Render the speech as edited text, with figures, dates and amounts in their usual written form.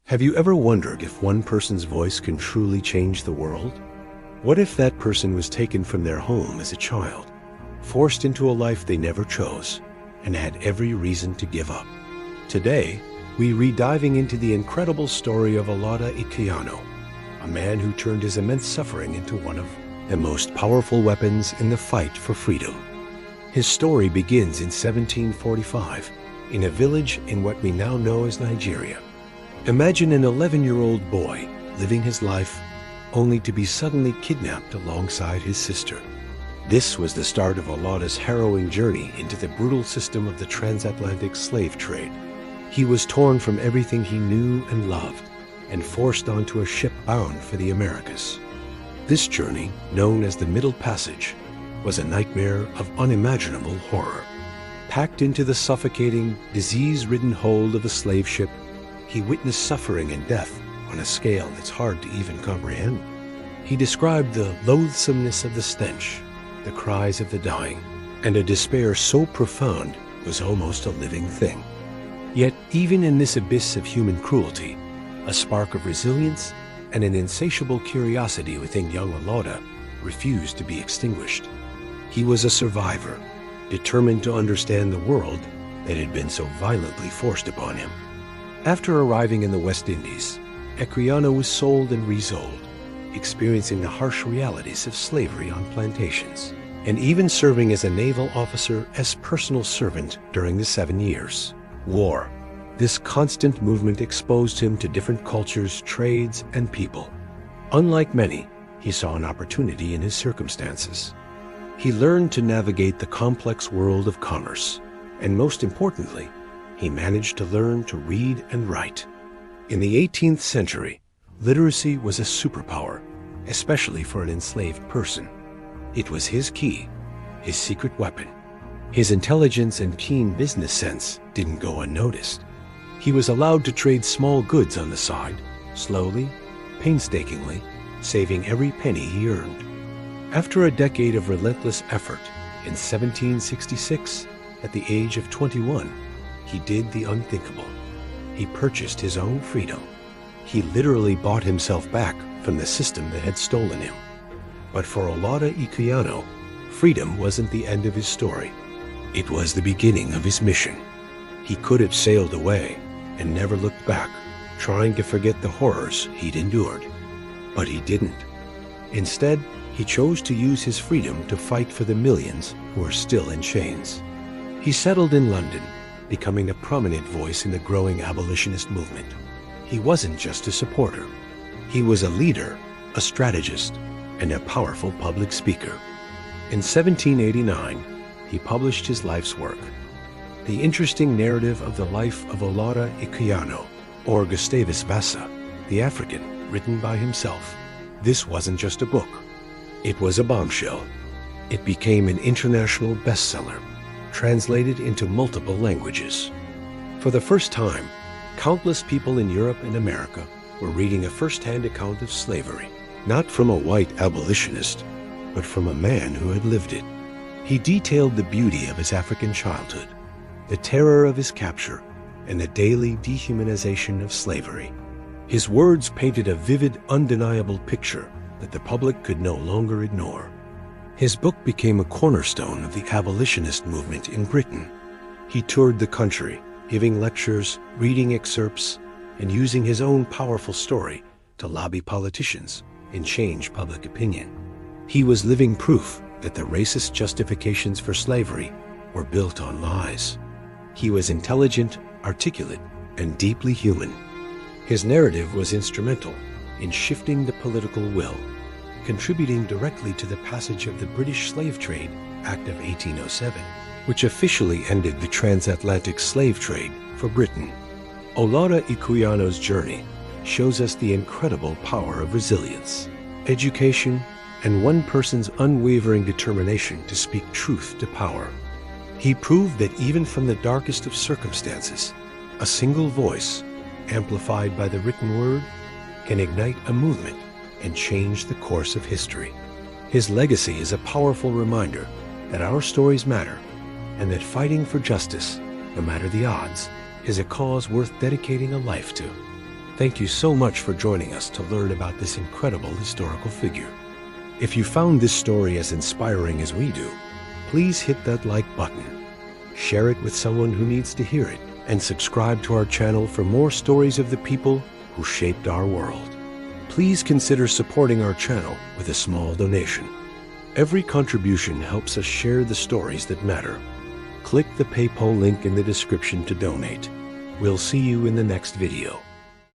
Have you ever wondered if one person's voice can truly change the world? What if that person was taken from their home as a child, forced into a life they never chose, and had every reason to give up? Today, we re-diving into the incredible story of Olaudah Equiano, a man who turned his immense suffering into one of the most powerful weapons in the fight for freedom. His story begins in 1745, in a village in what we now know as Nigeria. Imagine an 11-year-old boy living his life only to be suddenly kidnapped alongside his sister. This was the start of Olaudah's harrowing journey into the brutal system of the transatlantic slave trade. He was torn from everything he knew and loved and forced onto a ship bound for the Americas. This journey, known as the Middle Passage, was a nightmare of unimaginable horror. Packed into the suffocating, disease-ridden hold of a slave ship, he witnessed suffering and death on a scale that's hard to even comprehend. He described the loathsomeness of the stench, the cries of the dying, and a despair so profound it was almost a living thing. Yet, even in this abyss of human cruelty, a spark of resilience and an insatiable curiosity within young Olaudah refused to be extinguished. He was a survivor, determined to understand the world that had been so violently forced upon him. After arriving in the West Indies, Equiano was sold and resold, experiencing the harsh realities of slavery on plantations, and even serving as a naval officer as personal servant during the 7 Years' War. This constant movement exposed him to different cultures, trades, and people. Unlike many, he saw an opportunity in his circumstances. He learned to navigate the complex world of commerce, and most importantly, he managed to learn to read and write. In the 18th century, literacy was a superpower, especially for an enslaved person. It was his key, his secret weapon. His intelligence and keen business sense didn't go unnoticed. He was allowed to trade small goods on the side, slowly, painstakingly, saving every penny he earned. After a decade of relentless effort, in 1766, at the age of 21, he did the unthinkable. He purchased his own freedom. He literally bought himself back from the system that had stolen him. But for Olaudah Equiano, freedom wasn't the end of his story. It was the beginning of his mission. He could have sailed away and never looked back, trying to forget the horrors he'd endured. But he didn't. Instead, he chose to use his freedom to fight for the millions who are still in chains. He settled in London, becoming a prominent voice in the growing abolitionist movement. He wasn't just a supporter. He was a leader, a strategist, and a powerful public speaker. In 1789, he published his life's work, The Interesting Narrative of the Life of Olaudah Equiano, or Gustavus Vassa, the African, written by himself. This wasn't just a book. It was a bombshell. It became an international bestseller, translated into multiple languages. For the first time, countless people in Europe and America were reading a first-hand account of slavery, not from a white abolitionist, but from a man who had lived it. He detailed the beauty of his African childhood, the terror of his capture, and the daily dehumanization of slavery. His words painted a vivid, undeniable picture that the public could no longer ignore. His book became a cornerstone of the abolitionist movement in Britain. He toured the country, giving lectures, reading excerpts, and using his own powerful story to lobby politicians and change public opinion. He was living proof that the racist justifications for slavery were built on lies. He was intelligent, articulate, and deeply human. His narrative was instrumental in shifting the political will, contributing directly to the passage of the British Slave Trade Act of 1807, which officially ended the transatlantic slave trade for Britain. Olaudah Equiano's journey shows us the incredible power of resilience, education, and one person's unwavering determination to speak truth to power. He proved that even from the darkest of circumstances, a single voice, amplified by the written word, can ignite a movement and change the course of history. His legacy is a powerful reminder that our stories matter and that fighting for justice, no matter the odds, is a cause worth dedicating a life to. Thank you so much for joining us to learn about this incredible historical figure. If you found this story as inspiring as we do, please hit that like button, share it with someone who needs to hear it, and subscribe to our channel for more stories of the people who shaped our world. Please consider supporting our channel with a small donation. Every contribution helps us share the stories that matter. Click the PayPal link in the description to donate. We'll see you in the next video.